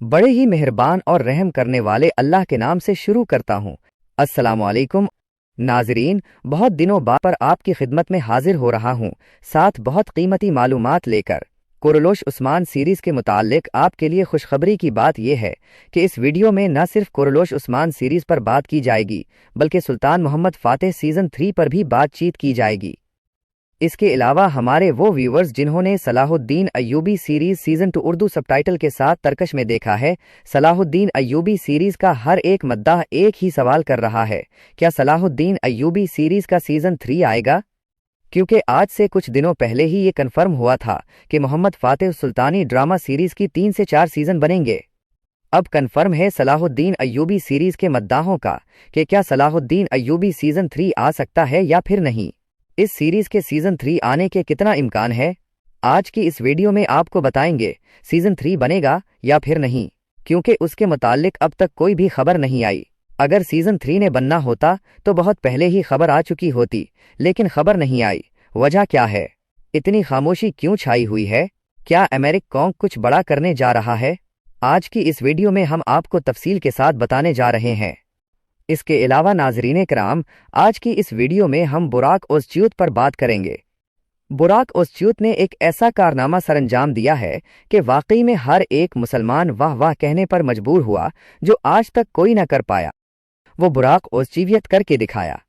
बड़े ही मेहरबान और रहम करने वाले अल्लाह के नाम से शुरू करता हूँ। अस्सलामु अलैकुम नाजरीन, बहुत दिनों बाद पर आपकी खिदमत में हाजिर हो रहा हूँ, साथ बहुत कीमती मालूमात लेकर। कुरैश उस्मान सीरीज़ के मुताल्लिक आपके लिए खुशखबरी की बात यह है कि इस वीडियो में न सिर्फ कुरैश उस्मान सीरीज़ पर बात की जाएगी, बल्कि सुल्तान मोहम्मद फ़ातिह सीज़न 3 पर भी बातचीत की जाएगी। इसके अलावा हमारे वो व्यूवर्स जिन्होंने Salahuddin Ayyubi series season 2 Urdu subtitle के साथ तर्कश में देखा है, सलाहुद्दीन अय्यूबी सीरीज़ का हर एक मद्दाह एक ही सवाल कर रहा है, क्या सलाहुद्दीन अय्यूबी सीरीज़ का सीज़न 3 आएगा? क्योंकि आज से कुछ दिनों पहले ही ये कन्फर्म हुआ था कि मोहम्मद फ़ातिह सुल्तानी ड्रामा सीरीज़ की 3 से 4 सीज़न बनेंगे। अब कन्फर्म है सलाहुद्दीन अय्यूबी सीरीज़ के मद्दाहों का कि क्या सलाहुद्दीन अय्यूबी सीज़न 3 आ सकता है या फिर नहीं। इस सीरीज़ के सीज़न 3 आने के कितना इम्कान है, आज की इस वीडियो में आपको बताएंगे। सीज़न 3 बनेगा या फिर नहीं, क्योंकि उसके मुताल्लिक अब तक कोई भी खबर नहीं आई। अगर सीज़न 3 ने बनना होता तो बहुत पहले ही खबर आ चुकी होती, लेकिन खबर नहीं आई। वजह क्या है? इतनी खामोशी क्यों छाई हुई है? क्या अमेरिका कुछ बड़ा करने जा रहा है? आज की इस वीडियो में हम आपको तफसील के साथ बताने जा रहे हैं। इसके अलावा नाजरीन कराम, आज की इस वीडियो में हम बुराक ओज़च्यूत पर बात करेंगे। बुराक ओज़च्यूत ने एक ऐसा कारनामा सरअंजाम दिया है कि वाकई में हर एक मुसलमान वाह वाह कहने पर मजबूर हुआ, जो आज तक कोई न कर पाया। वो बुराक ओज़च्यूत करके दिखाया।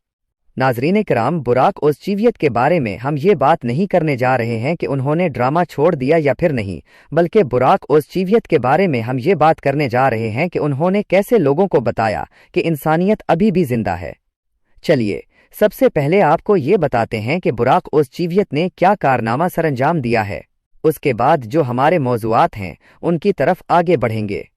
नाजरीन कराम, बुराक ओज़च्यूत के बारे में हम ये बात नहीं करने जा रहे हैं कि उन्होंने ड्रामा छोड़ दिया या फिर नहीं, बल्कि बुराक ओज़च्यूत के बारे में हम ये बात करने जा रहे हैं कि उन्होंने कैसे लोगों को बताया कि इंसानियत अभी भी जिंदा है। चलिए सबसे पहले आपको ये बताते हैं कि बुराक ओज़च्यूत ने क्या कारनामा सरअंजाम दिया है। उसके बाद जो हमारे मौज़ूआत हैं उनकी तरफ आगे बढ़ेंगे।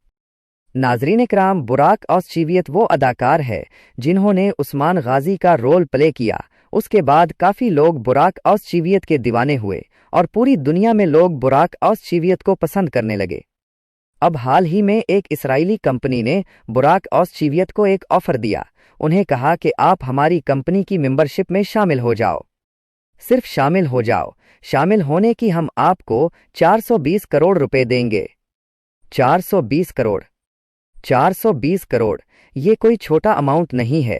नाजरीन कराम, बुराक ओज़च्यूत वो अदाकार है जिन्होंने उस्मान गाजी का रोल प्ले किया। उसके बाद काफ़ी लोग बुराक ओज़च्यूत के दीवाने हुए और पूरी दुनिया में लोग बुराक ओज़च्यूत को पसंद करने लगे। अब हाल ही में एक इस्राएली कंपनी ने बुराक ओज़च्यूत को एक ऑफ़र दिया। उन्हें कहा कि आप हमारी कंपनी की मेंबरशिप में शामिल हो जाओ। सिर्फ शामिल हो जाओ, शामिल होने की हम आपको 420 करोड़ रुपए देंगे। 420 करोड़ 420 करोड़, ये कोई छोटा अमाउंट नहीं है।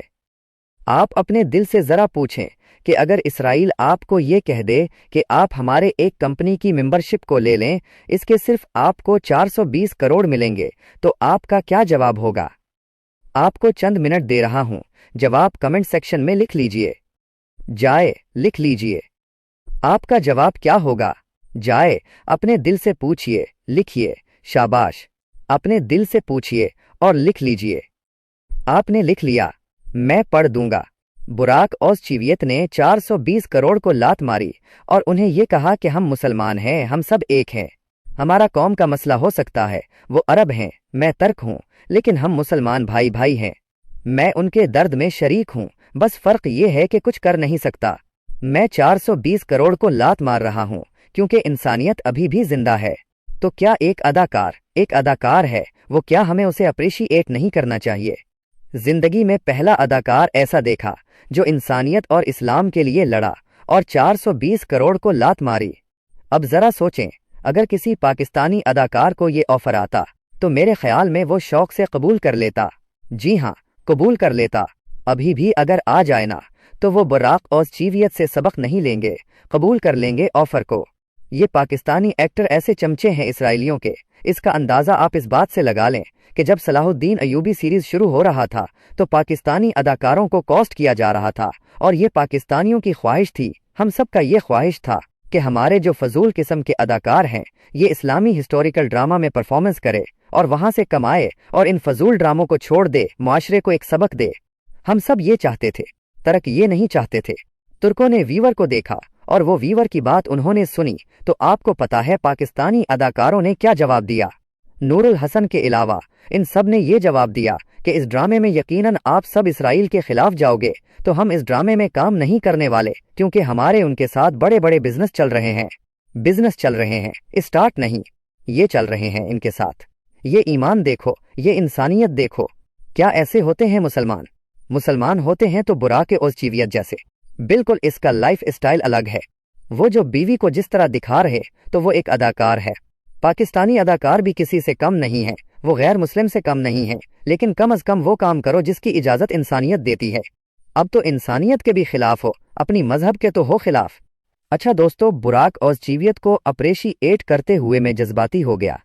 आप अपने दिल से ज़रा पूछें कि अगर इसराइल आपको ये कह दे कि आप हमारे एक कंपनी की मेंबरशिप को ले लें, इसके सिर्फ आपको 420 करोड़ मिलेंगे, तो आपका क्या जवाब होगा? आपको चंद मिनट दे रहा हूं, जवाब कमेंट सेक्शन में लिख लीजिए। जाए लिख लीजिए। आपका जवाब क्या होगा? जाए अपने दिल से पूछिए, लिखिए। शाबाश, अपने दिल से पूछिए और लिख लीजिए। आपने लिख लिया, मैं पढ़ दूंगा। बुराक ओज़च्यूत ने 420 करोड़ को लात मारी और उन्हें यह कहा कि हम मुसलमान हैं, हम सब एक हैं। हमारा कौम का मसला हो सकता है, वो अरब हैं, मैं तर्क हूं, लेकिन हम मुसलमान भाई भाई हैं। मैं उनके दर्द में शरीक हूं, बस फर्क ये है कि कुछ कर नहीं सकता। मैं 420 करोड़ को लात मार रहा हूं क्योंकि इंसानियत अभी भी जिंदा है। तो क्या एक अदाकार है, वो क्या हमें उसे अप्रिशिएट नहीं करना चाहिए? जिंदगी में पहला अदाकार ऐसा देखा जो इंसानियत और इस्लाम के लिए लड़ा और 420 करोड़ को लात मारी। अब जरा सोचें, अगर किसी पाकिस्तानी अदाकार को ये ऑफर आता तो मेरे ख्याल में वो शौक से कबूल कर लेता। जी हाँ, कबूल कर लेता। अभी भी अगर आ जाए ना, तो वो बुराक ओज़च्यूत से सबक नहीं लेंगे, कबूल कर लेंगे ऑफर को। ये पाकिस्तानी एक्टर ऐसे चमचे हैं इसराइलियों के। इसका अंदाज़ा आप इस बात से लगा लें कि जब सलाहुद्दीन अय्यूबी सीरीज़ शुरू हो रहा था तो पाकिस्तानी अदाकारों को कॉस्ट किया जा रहा था, और ये पाकिस्तानियों की ख्वाहिश थी, हम सब का ये ख्वाहिश था कि हमारे जो फजूल किस्म के अदाकार हैं ये इस्लामी हिस्टोरिकल ड्रामा में परफॉर्मेंस करे और वहाँ से कमाए और इन फजूल ड्रामों को छोड़ दे, मुआशरे को एक सबक दे। हम सब ये चाहते थे, तर्क ये नहीं चाहते थे। तुर्कों ने वीवर को देखा और वो वीवर की बात उन्होंने सुनी, तो आपको पता है पाकिस्तानी अदाकारों ने क्या जवाब दिया? नूरुल हसन के अलावा इन सब ने ये जवाब दिया कि इस ड्रामे में यकीनन आप सब इसराइल के खिलाफ जाओगे, तो हम इस ड्रामे में काम नहीं करने वाले, क्योंकि हमारे उनके साथ बड़े बड़े बिजनेस चल रहे हैं, स्टार्ट नहीं, ये चल रहे हैं इनके साथ। ये ईमान देखो, ये इंसानियत देखो। क्या ऐसे होते हैं मुसलमान होते हैं तो बुराक ओज़च्यूत जैसे। बिल्कुल इसका लाइफ स्टाइल अलग है। वो जो बीवी को जिस तरह दिखा रहे तो वो एक अदाकार है। पाकिस्तानी अदाकार भी किसी से कम नहीं है, وہ غیر مسلم سے کم نہیں ہے، لیکن کم از کم وہ کام کرو جس کی اجازت انسانیت دیتی ہے۔ اب تو انسانیت کے بھی خلاف ہو، اپنی مذہب کے تو ہو خلاف۔ اچھا دوستو، براک اوزچیویت کو اپریشی ایٹ کرتے ہوئے میں جذباتی ہو گیا۔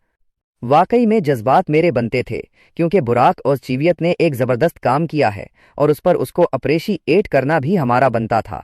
واقعی میں جذبات میرے بنتے تھے، کیونکہ براک اوزچیویت نے ایک زبردست کام کیا ہے اور اس کو اپریشی ایٹ کرنا بھی ہمارا بنتا تھا۔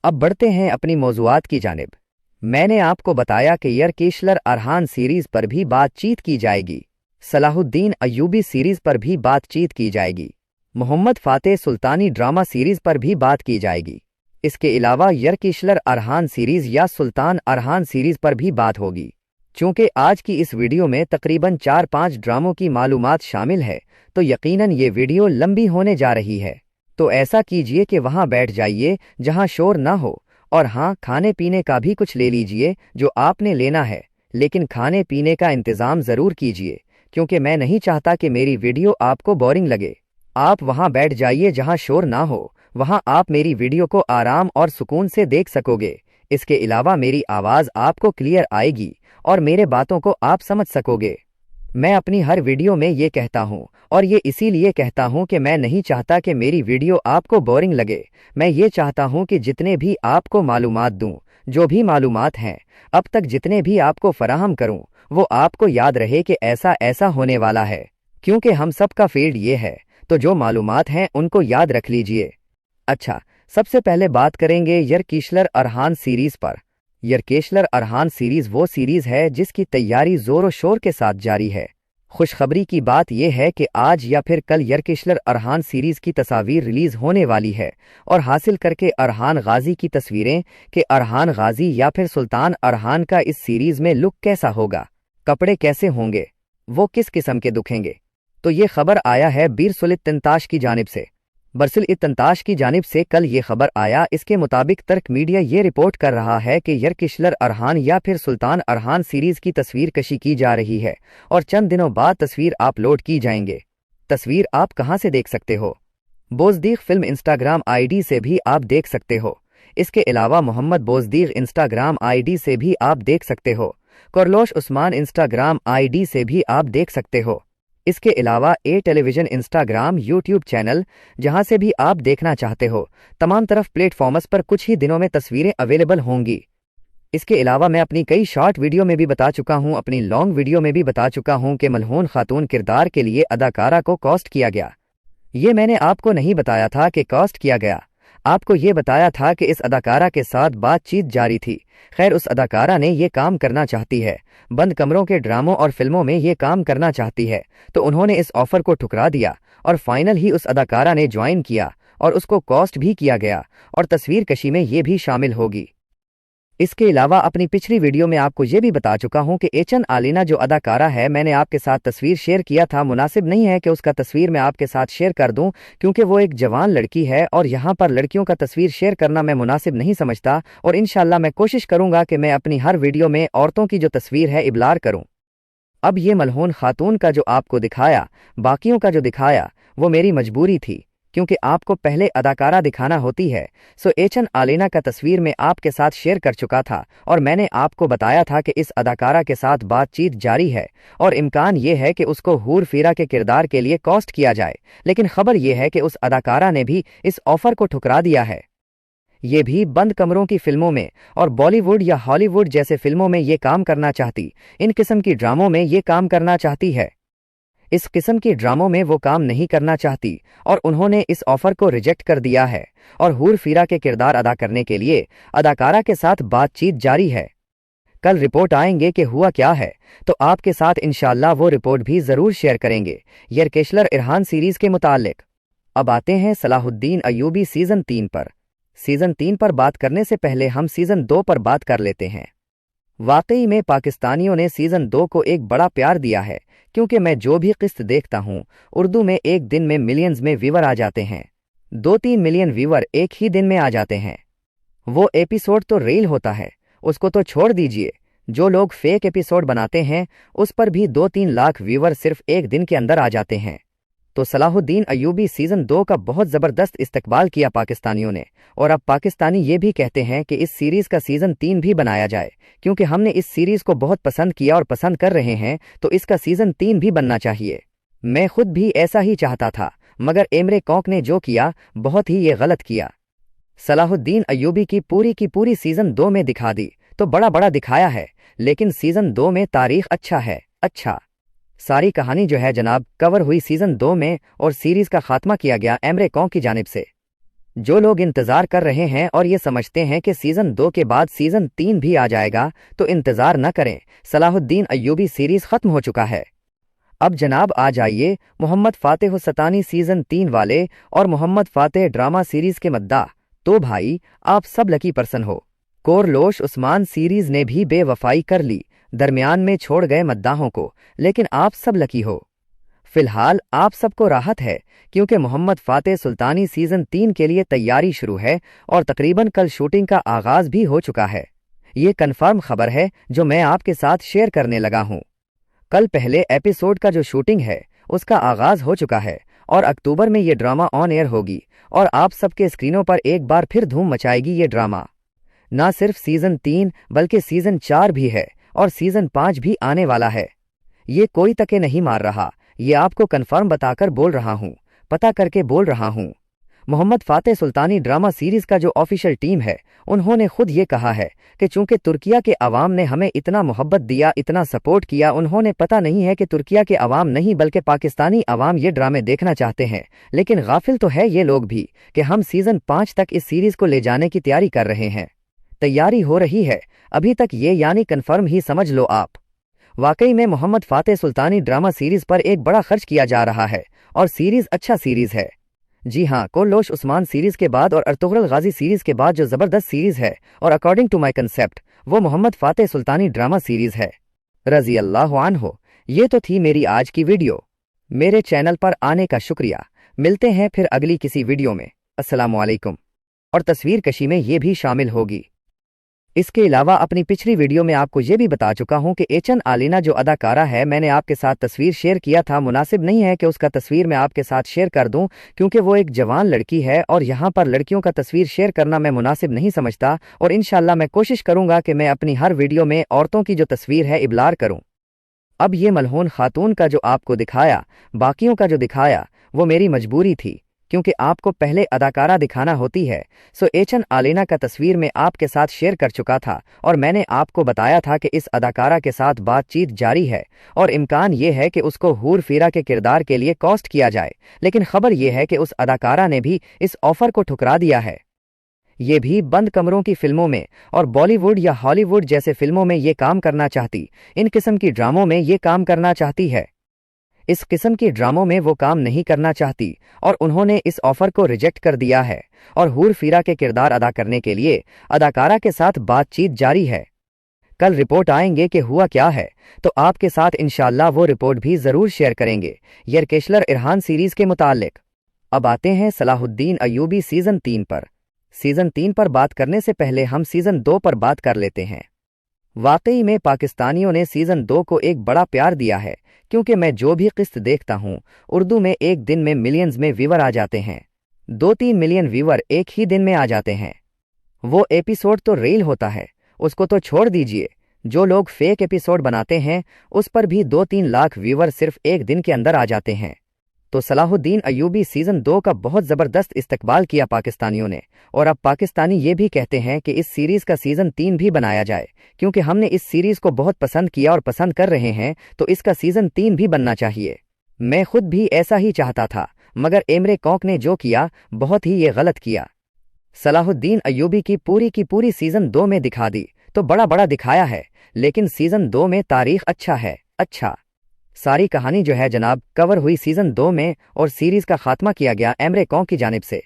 اب بڑھتے ہیں اپنی موضوعات کی جانب۔ میں نے آپ کو بتایا کہ یرکیشلر ارہان سیریز پر بھی بات چیت کی جائے گی، صلاح الدین ایوبی سیریز پر بھی بات چیت کی جائے گی، محمد فاتح سلطانی ڈرامہ سیریز پر بھی بات کی جائے گی۔ اس کے علاوہ یرکیشلر ارہان سیریز یا سلطان ارہان سیریز پر بھی بات ہوگی۔ چونکہ آج کی اس ویڈیو میں تقریباً 4-5 ڈراموں کی معلومات شامل ہے، تو یقیناً یہ ویڈیو لمبی ہونے جا رہی ہے۔ تو ایسا کیجئے کہ وہاں بیٹھ جائیے جہاں شور نہ ہو، اور ہاں، کھانے پینے کا بھی کچھ لے لیجئے جو آپ نے لینا ہے، لیکن کھانے پینے کا انتظام ضرور کیجئے، کیونکہ میں نہیں چاہتا کہ میری ویڈیو آپ کو بورنگ لگے۔ آپ وہاں بیٹھ جائیے جہاں شور نہ ہو، وہاں آپ میری ویڈیو کو آرام اور سکون سے دیکھ سکو گے۔ اس کے علاوہ میری آواز آپ کو کلیئر آئے گی اور میرے باتوں کو آپ سمجھ سکو گے۔ میں اپنی ہر ویڈیو میں یہ کہتا ہوں، اور یہ اسی لیے کہتا ہوں کہ میں نہیں چاہتا کہ میری ویڈیو آپ کو بورنگ لگے۔ میں یہ چاہتا ہوں کہ جتنے بھی آپ کو معلومات دوں، جو بھی معلومات ہیں اب تک جتنے بھی آپ کو فراہم کروں، وہ آپ کو یاد رہے کہ ایسا ہونے والا ہے، کیونکہ ہم سب کا فیلڈ یہ ہے، تو جو معلومات ہیں ان کو یاد رکھ لیجئے۔ اچھا، سب سے پہلے بات کریں گے یرکیشلر ارہان سیریز پر۔ یرکیشلر ارہان سیریز وہ سیریز ہے جس کی تیاری زور و شور کے ساتھ جاری ہے۔ خوشخبری کی بات یہ ہے کہ آج یا پھر کل یرکیشلر ارہان سیریز کی تصاویر ریلیز ہونے والی ہے، اور حاصل کر کے ارہان غازی کی تصویریں کہ ارہان غازی یا پھر سلطان ارہان کا اس سیریز میں لک کیسا ہوگا، کپڑے کیسے ہوں گے، وہ کس قسم کے دکھیں گے۔ تو یہ خبر آیا ہے بیرسل تنتاش کی جانب سے۔ برسل تنتاش کی جانب سے کل یہ خبر آیا۔ اس کے مطابق ترک میڈیا یہ رپورٹ کر رہا ہے کہ یرکیشلر ارہان یا پھر سلطان ارہان سیریز کی تصویر کشی کی جا رہی ہے، اور چند دنوں بعد تصویر اپلوڈ کی جائیں گے۔ تصویر آپ کہاں سے دیکھ سکتے ہو؟ بوزدیغ فلم انسٹاگرام آئی ڈی سے بھی آپ دیکھ سکتے ہو۔ اس کے علاوہ محمد بوزدیغ انسٹاگرام آئی ڈی سے بھی آپ دیکھ سکتے ہو۔ کرلوش عثمان انسٹاگرام آئی ڈی سے بھی آپ دیکھ سکتے ہو۔ اس کے علاوہ اے ٹیلی ویژن انسٹاگرام یوٹیوب چینل، جہاں سے بھی آپ دیکھنا چاہتے ہو، تمام طرف پلیٹ فارمز پر کچھ ہی دنوں میں تصویریں اویلیبل ہوں گی۔ اس کے علاوہ میں اپنی کئی شارٹ ویڈیو میں بھی بتا چکا ہوں، اپنی لانگ ویڈیو میں بھی بتا چکا ہوں کہ ملعون خاتون کردار کے لیے اداکارہ کو کاسٹ کیا گیا۔ یہ میں نے آپ کو نہیں بتایا تھا کہ کاسٹ کیا گیا، آپ کو یہ بتایا تھا کہ اس اداکارہ کے ساتھ بات چیت جاری تھی۔ خیر، اس اداکارہ نے یہ کام کرنا چاہتی ہے، بند کمروں کے ڈراموں اور فلموں میں یہ کام کرنا چاہتی ہے، تو انہوں نے اس آفر کو ٹھکرا دیا، اور فائنل ہی اس اداکارہ نے جوائن کیا، اور اس کو کاسٹ بھی کیا گیا، اور تصویر کشی میں یہ بھی شامل ہوگی۔ اس کے علاوہ اپنی پچھلی ویڈیو میں آپ کو یہ بھی بتا چکا ہوں کہ ایچن آلینا جو اداکارہ ہے، میں نے آپ کے ساتھ تصویر شیئر کیا تھا۔ مناسب نہیں ہے کہ اس کا تصویر میں آپ کے ساتھ شیئر کر دوں، کیونکہ وہ ایک جوان لڑکی ہے، اور یہاں پر لڑکیوں کا تصویر شیئر کرنا میں مناسب نہیں سمجھتا، اور انشاءاللہ میں کوشش کروں گا کہ میں اپنی ہر ویڈیو میں عورتوں کی جو تصویر ہے ابلار کروں۔ اب یہ ملعون خاتون کا جو آپ کو دکھایا، باقیوں کا جو دکھایا، وہ میری مجبوری تھی، کیونکہ آپ کو پہلے اداکارہ دکھانا ہوتی ہے۔ سو ایچن آلینا کا تصویر میں آپ کے ساتھ شیئر کر چکا تھا، اور میں نے آپ کو بتایا تھا کہ اس اداکارہ کے ساتھ بات چیت جاری ہے، اور امکان یہ ہے کہ اس کو حور فیرا کے کردار کے لیے کاسٹ کیا جائے، لیکن خبر یہ ہے کہ اس اداکارہ نے بھی اس آفر کو ٹھکرا دیا ہے۔ یہ بھی بند کمروں کی فلموں میں اور بالی ووڈ یا ہالی ووڈ جیسے فلموں میں یہ کام کرنا چاہتی، ان قسم کی ڈراموں میں یہ کام کرنا چاہتی ہے۔ اس قسم کی ڈراموں میں وہ کام نہیں کرنا چاہتی، اور انہوں نے اس آفر کو ریجیکٹ کر دیا ہے، اور حور فیرا کے کردار ادا کرنے کے لیے اداکارہ کے ساتھ بات چیت جاری ہے۔ کل رپورٹ آئیں گے کہ ہوا کیا ہے، تو آپ کے ساتھ انشاءاللہ وہ رپورٹ بھی ضرور شیئر کریں گے یرکیشلر ارہان سیریز کے متعلق۔ اب آتے ہیں صلاح الدین ایوبی سیزن 3 پر۔ سیزن 3 پر بات کرنے سے پہلے ہم سیزن 2 پر بات کر لیتے ہیں۔ واقعی میں پاکستانیوں نے سیزن 2 کو ایک بڑا پیار دیا ہے، کیونکہ میں جو بھی قسط دیکھتا ہوں، اردو میں ایک دن میں ملینز میں ویور آ جاتے ہیں، 2-3 ملین ویور ایک ہی دن میں آ جاتے ہیں۔ وہ ایپیسوڈ تو ریل ہوتا ہے، اس کو تو چھوڑ دیجئے، جو لوگ فیک ایپیسوڈ بناتے ہیں اس پر بھی 2-3 لاکھ ویور صرف ایک دن کے اندر آ جاتے ہیں۔ तो सलाहुद्दीन अय्यूबी सीजन 2 का बहुत ज़बरदस्त इस्तकबाल किया पाकिस्तानियों ने, और अब पाकिस्तानी ये भी कहते हैं कि इस सीरीज़ का सीज़न 3 भी बनाया जाए, क्योंकि हमने इस सीरीज़ को बहुत पसंद किया और पसंद कर रहे हैं, तो इसका सीज़न 3 भी बनना चाहिए। मैं खुद भी ऐसा ही चाहता था, मगर एमरे कॉक ने जो किया बहुत ही ये गलत किया। सलाहुद्दीन अय्यूबी की पूरी सीजन 2 में दिखा दी तो बड़ा बड़ा दिखाया है, लेकिन सीजन 2 में तारीख अच्छा है। अच्छा, सारी कहानी जो है जनाब कवर हुई सीजन 2 में, और सीरीज का खात्मा किया गया एमरे कॉक की जानिब से। जो लोग इंतजार कर रहे हैं और ये समझते हैं कि सीजन 2 के बाद सीजन 3 भी आ जाएगा, तो इंतजार न करें, सलाहुद्दीन अय्यूबी सीरीज खत्म हो चुका है। अब जनाब आ जाइए मोहम्मद फातेह सतानी सीजन 3 वाले और मोहम्मद फातेह ड्रामा सीरीज के मद्दा। तो भाई आप सब लकी पर्सन हो। कोरलोश उस्मान सीरीज ने भी बेवफाई कर ली, दरमियान में छोड़ गए मद्दाहों को, लेकिन आप सब लकी हो। फिलहाल आप सबको राहत है, क्योंकि मोहम्मद फातेह सुल्तानी सीजन 3 के लिए तैयारी शुरू है और तकरीबन कल शूटिंग का आगाज भी हो चुका है। ये कन्फर्म खबर है जो मैं आपके साथ शेयर करने लगा हूँ। कल पहले एपिसोड का जो शूटिंग है उसका आगाज हो चुका है और अक्टूबर में ये ड्रामा ऑन एयर होगी और आप सबके स्क्रीनों पर एक बार फिर धूम मचाएगी ये ड्रामा। ना सिर्फ सीजन 3 बल्कि सीजन 4 भी है और सीजन 5 भी आने वाला है। ये कोई तके नहीं मार रहा, ये आपको कन्फर्म बताकर बोल रहा हूँ, पता करके बोल रहा हूँ। मोहम्मद फातेह सुल्तानी ड्रामा सीरीज का जो ऑफिशियल टीम है, उन्होंने खुद ये कहा है कि चूंकि तुर्किया के अवाम ने हमें इतना मोहब्बत दिया, इतना सपोर्ट किया, उन्होंने पता नहीं है कि तुर्किया के अवाम नहीं बल्कि पाकिस्तानी अवाम ये ड्रामे देखना चाहते हैं, लेकिन गाफिल तो है ये लोग भी कि हम सीजन 5 तक इस सीरीज को ले जाने की तैयारी कर रहे हैं। तैयारी हो रही है अभी तक, ये यानी कन्फर्म ही समझ लो आप। वाकई में मोहम्मद फातेह सुल्तानी ड्रामा सीरीज पर एक बड़ा खर्च किया जा रहा है और सीरीज अच्छा सीरीज है। जी हाँ, कोरलोश उस्मान सीरीज के बाद और अर्तुगरुल गाजी सीरीज के बाद जो जबरदस्त सीरीज है, और अकॉर्डिंग टू माई कंसेप्ट, वो मोहम्मद फातेह सुल्तानी ड्रामा सीरीज है। रजी अल्लाह अन्हो। ये तो थी मेरी आज की वीडियो। मेरे चैनल पर आने का शुक्रिया। मिलते हैं फिर अगली किसी वीडियो में। अस्सलामु अलैकुम। और तस्वीर कशी में ये भी शामिल होगी। इसके अलावा अपनी पिछली वीडियो में आपको ये भी बता चुका हूं कि एचन आलिना जो अदाकारा है, मैंने आपके साथ तस्वीर शेयर किया था। मुनासिब नहीं है कि उसका तस्वीर मैं आपके साथ शेयर कर दूं, क्योंकि वो एक जवान लड़की है और यहाँ पर लड़कियों का तस्वीर शेयर करना मैं मुनासिब नहीं समझता। और इंशाल्लाह मैं कोशिश करूंगा कि मैं अपनी हर वीडियो में औरतों की जो तस्वीर है इबलार करूं। अब ये मलहून खातून का जो आपको दिखाया, बाकियों का जो दिखाया, वो मेरी मजबूरी थी, क्योंकि आपको पहले अदाकारा दिखाना होती है। सो एचन आलिना का तस्वीर में आपके साथ शेयर कर चुका था और मैंने आपको बताया था कि इस अदाकारा के साथ बातचीत जारी है और इम्कान ये है कि उसको हूर फीरा के किरदार के लिए कॉस्ट किया जाए, लेकिन खबर यह है कि उस अदाकारा ने भी इस ऑफर को ठुकरा दिया है। ये भी बंद कमरों की फिल्मों में और बॉलीवुड या हॉलीवुड जैसे फिल्मों में ये काम करना चाहती, इन किस्म की ड्रामों में ये काम करना चाहती है। इस किस्म की ड्रामों में वो काम नहीं करना चाहती और उन्होंने इस ऑफर को रिजेक्ट कर दिया है और हूर फीरा के किरदार अदा करने के लिए अदाकारा के साथ बातचीत जारी है। कल रिपोर्ट आएंगे कि हुआ क्या है, तो आपके साथ इंशाल्लाह वो रिपोर्ट भी जरूर शेयर करेंगे यरकेशलर इरहान सीरीज के मुतालिक। अब आते हैं सलाहुद्दीन अय्यूबी सीजन 3 पर। सीजन 3 पर बात करने से पहले हम सीजन 2 पर बात कर लेते हैं। वाकई में पाकिस्तानियों ने सीजन 2 को एक बड़ा प्यार दिया है, क्योंकि मैं जो भी किस्त देखता हूँ, उर्दू में एक दिन में मिलियंस में व्यूवर आ जाते हैं। 2-3 मिलियन व्यूवर एक ही दिन में आ जाते हैं। वो एपिसोड तो रील होता है, उसको तो छोड़ दीजिए। जो लोग फेक एपिसोड बनाते हैं उस पर भी 2-3 लाख व्यूवर सिर्फ एक दिन के अंदर आ जाते हैं। तो सलाहुद्दीन अय्यूबी सीजन 2 का बहुत ज़बरदस्त इस्तकबाल किया पाकिस्तानियों ने, और अब पाकिस्तानी ये भी कहते हैं कि इस सीरीज का सीजन 3 भी बनाया जाए, क्योंकि हमने इस सीरीज को बहुत पसंद किया और पसंद कर रहे हैं, तो इसका सीजन 3 भी बनना चाहिए। मैं खुद भी ऐसा ही चाहता था, मगर एमरे कॉक ने जो किया बहुत ही ये गलत किया। सलाहुद्दीन अय्यूबी की पूरी सीजन 2 में दिखा दी तो बड़ा बड़ा दिखाया है, लेकिन सीजन 2 में तारीख अच्छा है। अच्छा, सारी कहानी जो है जनाब कवर हुई सीजन 2 में और सीरीज का खात्मा किया गया एमरे कॉक की जानिब से।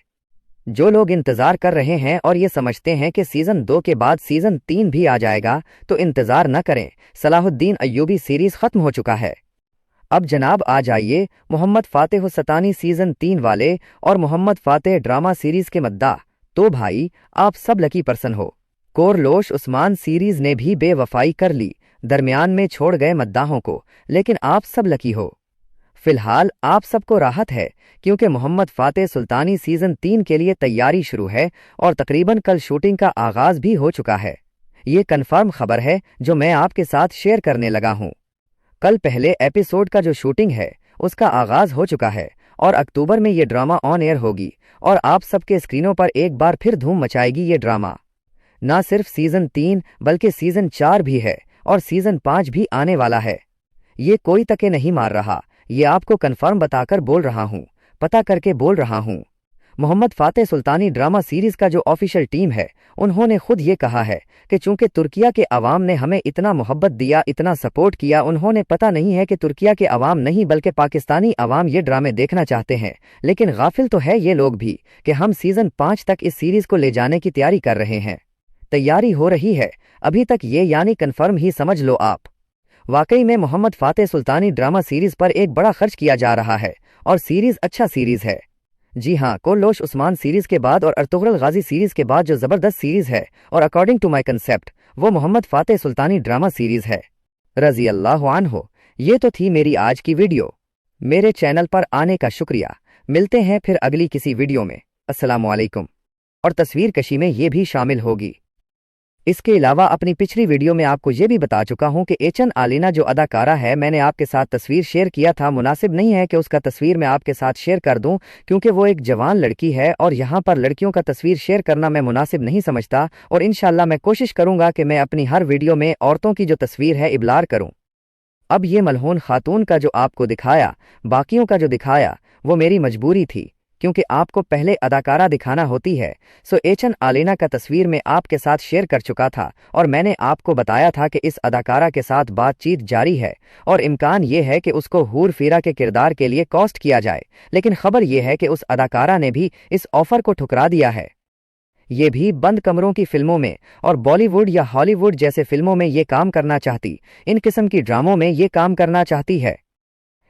जो लोग इंतजार कर रहे हैं और ये समझते हैं कि सीजन 2 के बाद सीजन 3 भी आ जाएगा, तो इंतजार न करें, सलाहुद्दीन अय्यूबी सीरीज खत्म हो चुका है। अब जनाब आ जाइए मोहम्मद फातेह सतानी सीजन 3 वाले और मोहम्मद फातेह ड्रामा सीरीज के मद्दा। तो भाई आप सब लकी पर्सन हो। कोरलोश उस्मान सीरीज ने भी बेवफाई कर ली, दरमियान में छोड़ गए मद्दाहों को, लेकिन आप सब लकी हो। फी लहाल आप सबको राहत है क्योंकि मोहम्मद फातेह सुल्तानी सीजन 3 के लिए तैयारी शुरू है और तकरीबन कल शूटिंग का आगाज भी हो चुका है। ये कन्फर्म खबर है जो मैं आपके साथ शेयर करने लगा हूँ। कल पहले एपिसोड का जो शूटिंग है उसका आगाज हो चुका है और अक्टूबर में ये ड्रामा ऑन एयर होगी और आप सबके स्क्रीनों पर एक बार फिर धूम मचाएगी ये ड्रामा। ना सिर्फ सीजन 3 बल्कि सीजन 4 भी है और सीजन 5 भी आने वाला है। ये कोई तके नहीं मार रहा, ये आपको कन्फर्म बताकर बोल रहा हूँ, पता करके बोल रहा हूँ। मोहम्मद फातेह सुल्तानी ड्रामा सीरीज का जो ऑफिशियल टीम है उन्होंने खुद ये कहा है कि चूंकि तुर्किया के अवाम ने हमें इतना मोहब्बत दिया, इतना सपोर्ट किया, उन्होंने पता नहीं है कि तुर्किया के अवाम नहीं बल्कि पाकिस्तानी अवाम ये ड्रामे देखना चाहते हैं। लेकिन गाफिल तो है ये लोग भी कि हम सीजन 5 तक इस सीरीज को ले जाने की तैयारी कर रहे हैं। तैयारी हो रही है अभी तक, ये यानी कन्फर्म ही समझ लो आप। वाकई में मोहम्मद फातेह सुल्तानी ड्रामा सीरीज पर एक बड़ा खर्च किया जा रहा है और सीरीज अच्छा सीरीज है। जी हाँ, कोलोश उस्मान सीरीज के बाद और अर्तुगरुल गाजी सीरीज के बाद जो जबरदस्त सीरीज है और अकॉर्डिंग टू माई कंसेप्ट वो मोहम्मद फातेह सुल्तानी ड्रामा सीरीज है। रजी अल्लाह अन्हु। ये तो थी मेरी आज की वीडियो। मेरे चैनल पर आने का शुक्रिया। मिलते हैं फिर अगली किसी वीडियो में। अस्सलामु अलैकुम। और तस्वीर कशी में ये भी शामिल होगी। इसके अलावा अपनी पिछली वीडियो में आपको ये भी बता चुका हूं कि एचएन आलिना जो अदाकारा है, मैंने आपके साथ तस्वीर शेयर किया था। मुनासिब नहीं है कि उसका तस्वीर मैं आपके साथ शेयर कर दूं क्योंकि वो एक जवान लड़की है और यहाँ पर लड़कियों का तस्वीर शेयर करना मैं मुनासिब नहीं समझता। और इंशाल्लाह मैं कोशिश करूंगा कि मैं अपनी हर वीडियो में औरतों की जो तस्वीर है इब्लार करूं। अब ये मलहून खातून का जो आपको दिखाया, बाकियों का जो दिखाया वो मेरी मजबूरी थी क्योंकि आपको पहले अदाकारा दिखाना होती है। सो एचएन आलिना का तस्वीर में आपके साथ शेयर कर चुका था और मैंने आपको बताया था कि इस अदाकारा के साथ बातचीत जारी है और इम्कान ये है कि उसको हूर फीरा के किरदार के लिए कॉस्ट किया जाए। लेकिन खबर यह है कि उस अदाकारा ने भी इस ऑफर को ठुकरा दिया है। ये भी बंद कमरों की फिल्मों में और बॉलीवुड या हॉलीवुड जैसे फिल्मों में ये काम करना चाहती, इन किस्म की ड्रामों में ये काम करना चाहती है।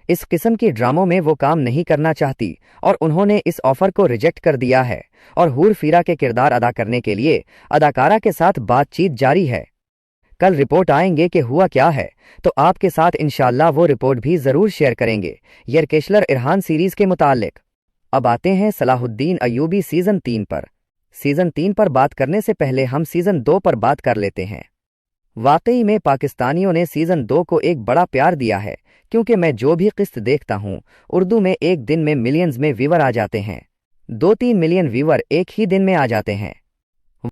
इस किस्म की ड्रामों में वो काम नहीं करना चाहती और उन्होंने इस ऑफर को रिजेक्ट कर दिया है और हूर फीरा के किरदार अदा करने के लिए अदाकारा के साथ बातचीत जारी है। कल रिपोर्ट आएंगे कि हुआ क्या है तो आपके साथ इंशाल्लाह वो रिपोर्ट भी जरूर शेयर करेंगे यरकेशलर इरहान सीरीज के मुतालिक। अब आते हैं सलाहुद्दीन अयूबी सीजन 3 पर। सीजन 3 पर बात करने से पहले हम सीजन 2 पर बात कर लेते हैं। वाकई में पाकिस्तानियों ने सीजन 2 को एक बड़ा प्यार दिया है क्योंकि मैं जो भी किस्त देखता हूँ उर्दू में एक दिन में मिलियंस में व्यूवर आ जाते हैं। 2-3 मिलियन व्यूवर एक ही दिन में आ जाते हैं।